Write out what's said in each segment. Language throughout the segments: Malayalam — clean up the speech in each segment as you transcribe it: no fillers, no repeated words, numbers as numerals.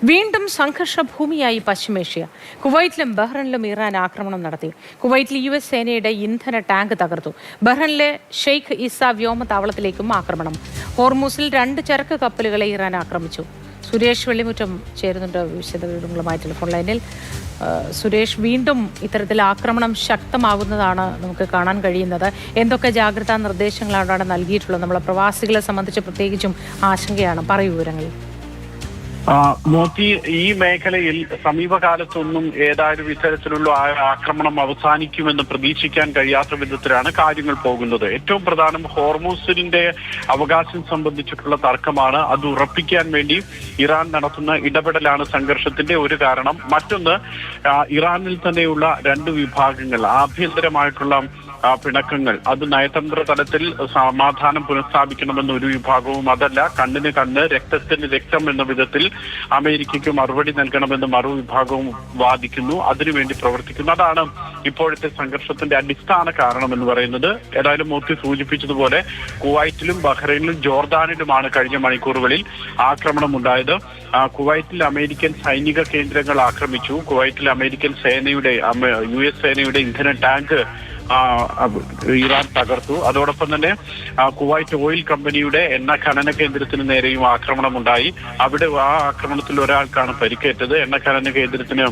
വീണ്ടും സംഘർഷഭൂമിയായി പശ്ചിമേഷ്യ. കുവൈറ്റിലും ബഹ്റൈനിലും ഇറാൻ ആക്രമണം നടത്തി. കുവൈറ്റിൽ US സേനയുടെ ഇന്ധന ടാങ്ക് തകർത്തു. ബഹ്റൈനിലെ ഷെയ്ഖ് ഇസ വ്യോമതാവളത്തിലേക്കും ആക്രമണം. ഹോർമൂസിൽ 2 ചരക്ക് കപ്പലുകളെ ഇറാൻ ആക്രമിച്ചു. സുരേഷ് വെള്ളിമുറ്റം ചേരുന്നുണ്ട് വിശദവിവരങ്ങളുമായി ടെലിഫോൺ ലൈനിൽ. സുരേഷ്, വീണ്ടും ഇത്തരത്തിൽ ആക്രമണം ശക്തമാകുന്നതാണ് നമുക്ക് കാണാൻ കഴിയുന്നത്. എന്തൊക്കെ ജാഗ്രതാ നിർദ്ദേശങ്ങളാണ് നൽകിയിട്ടുള്ളത്? നമ്മളെ പ്രവാസികളെ സംബന്ധിച്ച് പ്രത്യേകിച്ചും ആശങ്കയാണ്. പറയൂ വിവരങ്ങൾ. മോത്തി, ഈ മേഖലയിൽ സമീപകാലത്തൊന്നും ഏതായാലും ഇത്തരത്തിലുള്ള ആക്രമണം അവസാനിക്കുമെന്ന് പ്രതീക്ഷിക്കാൻ കഴിയാത്ത വിധത്തിലാണ് കാര്യങ്ങൾ പോകുന്നത്. ഏറ്റവും പ്രധാനം ഹോർമൂസിന്റെ അവകാശം സംബന്ധിച്ചിട്ടുള്ള തർക്കമാണ്. അത് ഉറപ്പിക്കാൻ വേണ്ടി ഇറാൻ നടത്തുന്ന ഇടപെടലാണ് സംഘർഷത്തിന്റെ ഒരു കാരണം. മറ്റൊന്ന്, ഇറാനിൽ തന്നെയുള്ള 2 വിഭാഗങ്ങൾ ആഭ്യന്തരമായിട്ടുള്ള പിണക്കങ്ങൾ, അത് നയതന്ത്ര തലത്തിൽ സമാധാനം പുനഃസ്ഥാപിക്കണമെന്ന ഒരു വിഭാഗവും, അതല്ല കണ്ണിന് കണ്ണ് രക്തത്തിന് രക്തം എന്ന വിധത്തിൽ അമേരിക്കയ്ക്ക് മറുപടി നൽകണമെന്ന് മറുവിഭാഗവും വാദിക്കുന്നു, അതിനുവേണ്ടി പ്രവർത്തിക്കുന്നു. അതാണ് ഇപ്പോഴത്തെ സംഘർഷത്തിന്റെ അടിസ്ഥാന കാരണം എന്ന് പറയുന്നത്. ഏതായാലും മോത്തി സൂചിപ്പിച്ചതുപോലെ കുവൈറ്റിലും ബഹ്റൈനിലും ജോർദാനിലുമാണ് കഴിഞ്ഞ മണിക്കൂറുകളിൽ ആക്രമണം ഉണ്ടായത്. കുവൈറ്റിൽ അമേരിക്കൻ സൈനിക കേന്ദ്രങ്ങൾ ആക്രമിച്ചു. കുവൈറ്റിൽ അമേരിക്കൻ സേനയുടെ US സേനയുടെ ഇന്ധന ടാങ്ക് ഇറാൻ തകർത്തു. അതോടൊപ്പം തന്നെ കുവൈറ്റ് ഓയിൽ കമ്പനിയുടെ എണ്ണ ഖനന കേന്ദ്രത്തിന് നേരെയും ആക്രമണമുണ്ടായി. അവിടെ ആ ആക്രമണത്തിൽ ഒരാൾക്കാണ് പരിക്കേറ്റത്. എണ്ണ ഖനന കേന്ദ്രത്തിന്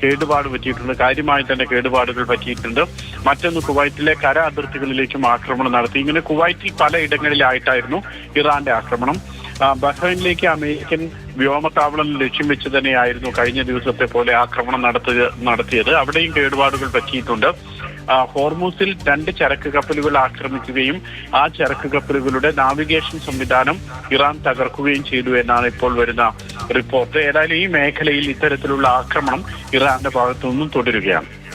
കേടുപാട് പറ്റിയിട്ടുണ്ട്, കാര്യമായി തന്നെ കേടുപാടുകൾ പറ്റിയിട്ടുണ്ട്. മറ്റൊന്ന്, കുവൈറ്റിലെ കര അതിർത്തികളിലേക്കും ആക്രമണം നടത്തി. ഇങ്ങനെ കുവൈറ്റിൽ പലയിടങ്ങളിലായിട്ടായിരുന്നു ഇറാന്റെ ആക്രമണം. ബഹ്റൈനിലേക്ക് അമേരിക്കൻ വ്യോമതാവളം ലക്ഷ്യം വെച്ച് തന്നെയായിരുന്നു കഴിഞ്ഞ ദിവസത്തെ പോലെ ആക്രമണം നടത്തിയത്. അവിടെയും കേടുപാടുകൾ പറ്റിയിട്ടുണ്ട്. ഹോർമൂസിൽ 2 ചരക്ക് കപ്പലുകൾ ആക്രമിക്കുകയും ആ ചരക്ക് കപ്പലുകളുടെ നാവിഗേഷൻ സംവിധാനം ഇറാൻ തകർക്കുകയും ചെയ്തു എന്നാണ് ഇപ്പോൾ വരുന്ന റിപ്പോർട്ട്. ഏതായാലും ഈ മേഖലയിൽ ഇത്തരത്തിലുള്ള ആക്രമണം ഇറാന്റെ ഭാഗത്തു നിന്നും തുടരുകയാണ്.